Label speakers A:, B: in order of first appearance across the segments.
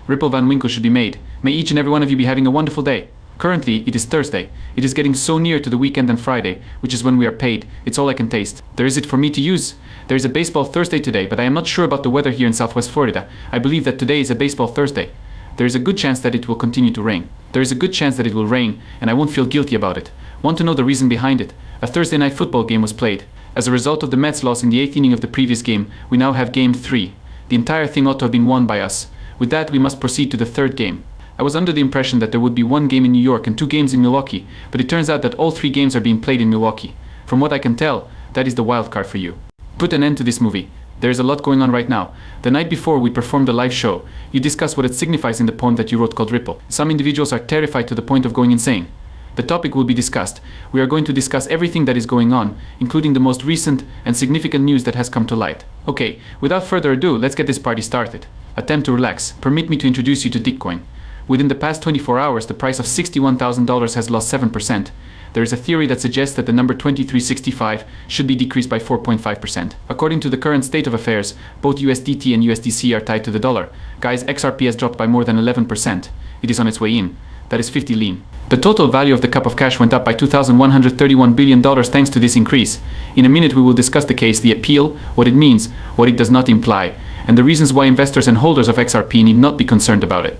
A: Ripple Van Winkle should be made. May each and every one of you be having a wonderful day. Currently, it is Thursday. It is getting so near to the weekend and Friday, which is when we are paid. It's all I can taste. There is it for me to use. There is a baseball Thursday today, but I am not sure about the weather here in Southwest Florida. I believe that today is a baseball Thursday. There is a good chance that it will continue to rain. There is a good chance that it will rain, and I won't feel guilty about it. Want to know the reason behind it? A Thursday night football game was played. As a result of the Mets loss in the 8th inning of the previous game, we now have Game 3. The entire thing ought to have been won by us. With that, we must proceed to the third game. I was under the impression that there would be one game in New York and 2 games in Milwaukee, but it turns out that all 3 games are being played in Milwaukee. From what I can tell, that is the wild card for you. Put an end to this movie. There is a lot going on right now. The night before we performed a live show, you discussed what it signifies in the poem that you wrote called Ripple. Some individuals are terrified to the point of going insane. The topic will be discussed. We are going to discuss everything that is going on, including the most recent and significant news that has come to light. Okay, without further ado, let's get this party started. Attempt to relax. Permit me to introduce you to Bitcoin. Within the past 24 hours, the price of $61,000 has lost 7%. There is a theory that suggests that the number 2365 should be decreased by 4.5%. According to the current state of affairs, both USDT and USDC are tied to the dollar. Guys, XRP has dropped by more than 11%. It is on its way in. That is 50 lean. The total value of the cup of cash went up by $2,131 billion thanks to this increase. In a minute we will discuss the case, the appeal, what it means, what it does not imply, and the reasons why investors and holders of XRP need not be concerned about it.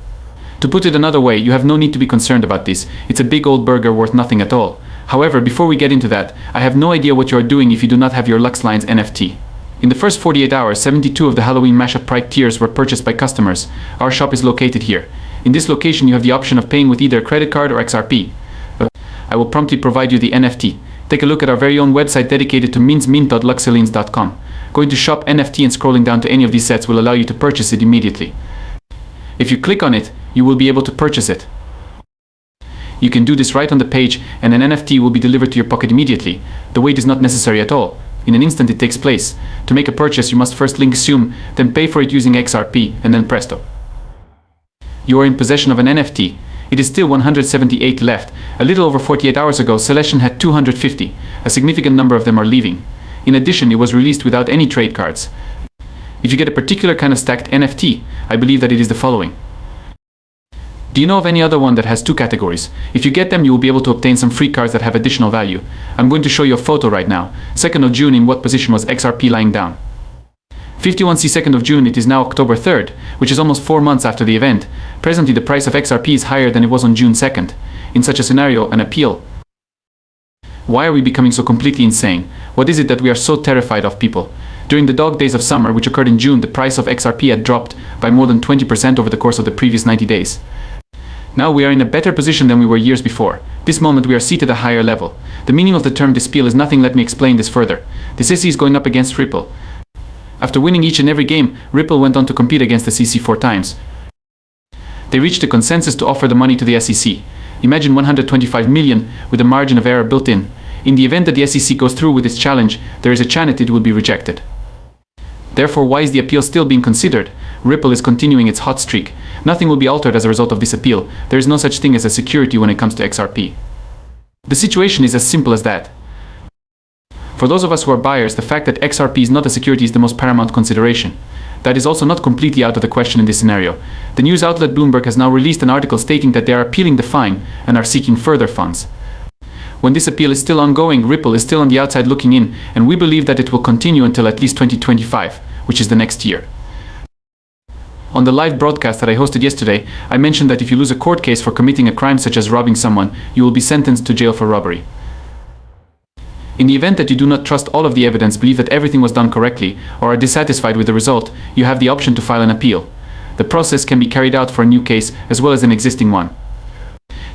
A: To put it another way, you have no need to be concerned about this. It's a big old burger worth nothing at all. However, before we get into that, I have no idea what you are doing if you do not have your Lux Lines NFT. In the first 48 hours, 72 of the Halloween Mashup Pride tiers were purchased by customers. Our shop is located here. In this location, you have the option of paying with either a credit card or XRP. But I will promptly provide you the NFT. Take a look at our very own website dedicated to mint.luxelines.com. Going to shop NFT and scrolling down to any of these sets will allow you to purchase it immediately. If you click on it, you will be able to purchase it. You can do this right on the page and an NFT will be delivered to your pocket immediately. The wait is not necessary at all. In an instant it takes place. To make a purchase you must first link Assume, then pay for it using XRP, and then presto. You are in possession of an NFT. It is still 178 left. A little over 48 hours ago, Celestion had 250. A significant number of them are leaving. In addition, it was released without any trade cards. If you get a particular kind of stacked NFT, I believe that it is the following. Do you know of any other one that has 2 categories? If you get them, you will be able to obtain some free cards that have additional value. I'm going to show you a photo right now. 2nd of June, in what position was XRP lying down? 51C 2nd of June, it is now October 3rd, which is almost 4 months after the event. Presently, the price of XRP is higher than it was on June 2nd. In such a scenario, an appeal. Why are we becoming so completely insane? What is it that we are so terrified of, people? During the dog days of summer, which occurred in June, the price of XRP had dropped by more than 20% over the course of the previous 90 days. Now we are in a better position than we were years before. This moment we are seated at a higher level. The meaning of the term dispel is nothing. Let me explain this further. The SEC is going up against Ripple. After winning each and every game, Ripple went on to compete against the SEC 4 times. They reached a consensus to offer the money to the SEC. Imagine 125 million with a margin of error built in. In the event that the SEC goes through with its challenge, there is a chance it will be rejected. Therefore, why is the appeal still being considered? Ripple is continuing its hot streak. Nothing will be altered as a result of this appeal. There is no such thing as a security when it comes to XRP. The situation is as simple as that. For those of us who are buyers, the fact that XRP is not a security is the most paramount consideration. That is also not completely out of the question in this scenario. The news outlet Bloomberg has now released an article stating that they are appealing the fine and are seeking further funds. When this appeal is still ongoing, Ripple is still on the outside looking in, and we believe that it will continue until at least 2025, which is the next year. On the live broadcast that I hosted yesterday, I mentioned that if you lose a court case for committing a crime such as robbing someone, you will be sentenced to jail for robbery. In the event that you do not trust all of the evidence, believe that everything was done correctly, or are dissatisfied with the result, you have the option to file an appeal. The process can be carried out for a new case as well as an existing one.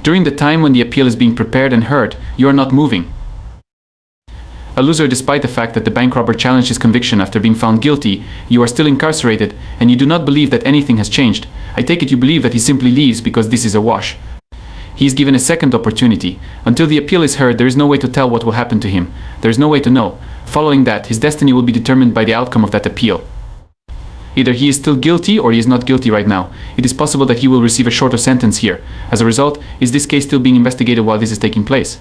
A: During the time when the appeal is being prepared and heard, you are not moving. A loser despite the fact that the bank robber challenged his conviction after being found guilty, you are still incarcerated, and you do not believe that anything has changed. I take it you believe that he simply leaves because this is a wash. He is given a second opportunity. Until the appeal is heard, there is no way to tell what will happen to him. There is no way to know. Following that, his destiny will be determined by the outcome of that appeal. Either he is still guilty or he is not guilty right now. It is possible that he will receive a shorter sentence here. As a result, is this case still being investigated while this is taking place?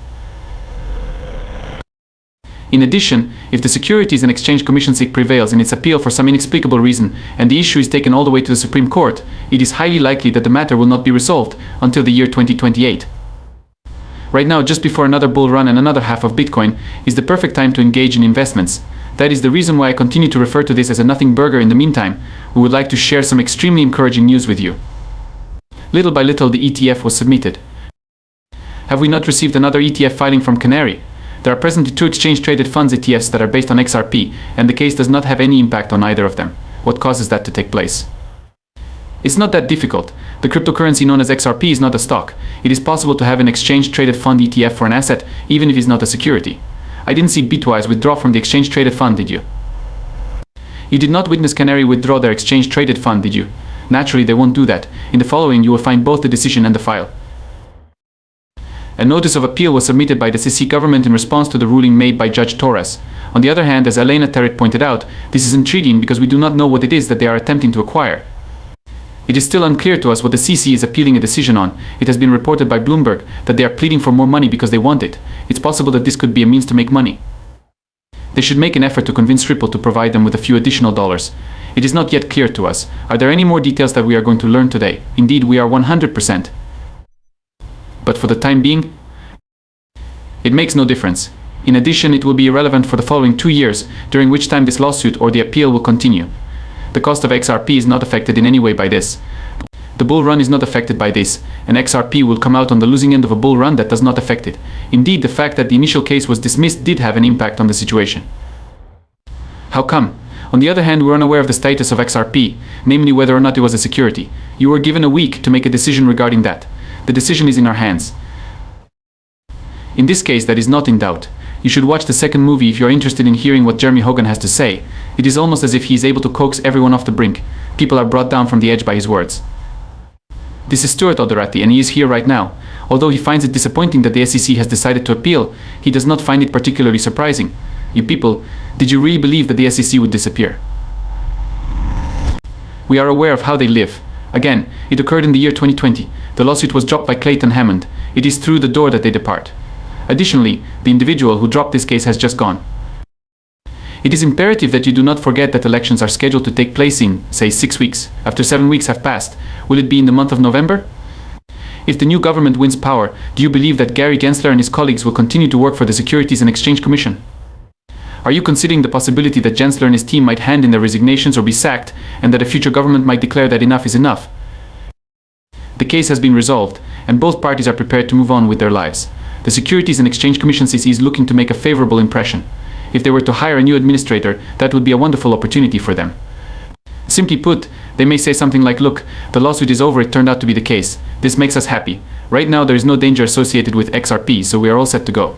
A: In addition, if the Securities and Exchange Commission SEC prevails in its appeal for some inexplicable reason and the issue is taken all the way to the Supreme Court, it is highly likely that the matter will not be resolved until the year 2028. Right now, just before another bull run and another half of Bitcoin, is the perfect time to engage in investments. That is the reason why I continue to refer to this as a nothing burger. In the meantime, we would like to share some extremely encouraging news with you. Little by little, the ETF was submitted. Have we not received another ETF filing from Canary? There are presently 2 exchange-traded funds ETFs that are based on XRP, and the case does not have any impact on either of them. What causes that to take place? It's not that difficult. The cryptocurrency known as XRP is not a stock. It is possible to have an exchange-traded fund ETF for an asset, even if it is not a security. I didn't see Bitwise withdraw from the exchange-traded fund, did you? You did not witness Canary withdraw their exchange-traded fund, did you? Naturally, they won't do that. In the following, you will find both the decision and the file. A notice of appeal was submitted by the SEC government in response to the ruling made by Judge Torres. On the other hand, as Elena Territ pointed out, this is intriguing because we do not know what it is that they are attempting to acquire. It is still unclear to us what the SEC is appealing a decision on. It has been reported by Bloomberg that they are pleading for more money because they want it. It's possible that this could be a means to make money. They should make an effort to convince Ripple to provide them with a few additional dollars. It is not yet clear to us. Are there any more details that we are going to learn today? Indeed, we are 100%. But for the time being, it makes no difference. In addition, it will be irrelevant for the following 2 years, during which time this lawsuit or the appeal will continue. The cost of XRP is not affected in any way by this. The bull run is not affected by this, and XRP will come out on the losing end of a bull run that does not affect it. Indeed, the fact that the initial case was dismissed did have an impact on the situation. How come? On the other hand, we're unaware of the status of XRP, namely whether or not it was a security. You were given a week to make a decision regarding that. The decision is in our hands. In this case, that is not in doubt. You should watch the second movie if you are interested in hearing what Jeremy Hogan has to say. It is almost as if he is able to coax everyone off the brink. People are brought down from the edge by his words. This is Stuart Oderati, and he is here right now. Although he finds it disappointing that the SEC has decided to appeal, he does not find it particularly surprising. You people, did you really believe that the SEC would disappear? We are aware of how they live. Again, it occurred in the year 2020. The lawsuit was dropped by Clayton Hammond. It is through the door that they depart. Additionally, the individual who dropped this case has just gone. It is imperative that you do not forget that elections are scheduled to take place in, say, 6 weeks. After 7 weeks have passed, will it be in the month of November? If the new government wins power, do you believe that Gary Gensler and his colleagues will continue to work for the Securities and Exchange Commission? Are you considering the possibility that Gensler and his team might hand in their resignations or be sacked, and that a future government might declare that enough is enough? The case has been resolved, and both parties are prepared to move on with their lives. The Securities and Exchange Commission (SEC) is looking to make a favorable impression. If they were to hire a new administrator, that would be a wonderful opportunity for them. Simply put, they may say something like, look, the lawsuit is over, it turned out to be the case. This makes us happy. Right now there is no danger associated with XRP, so we are all set to go.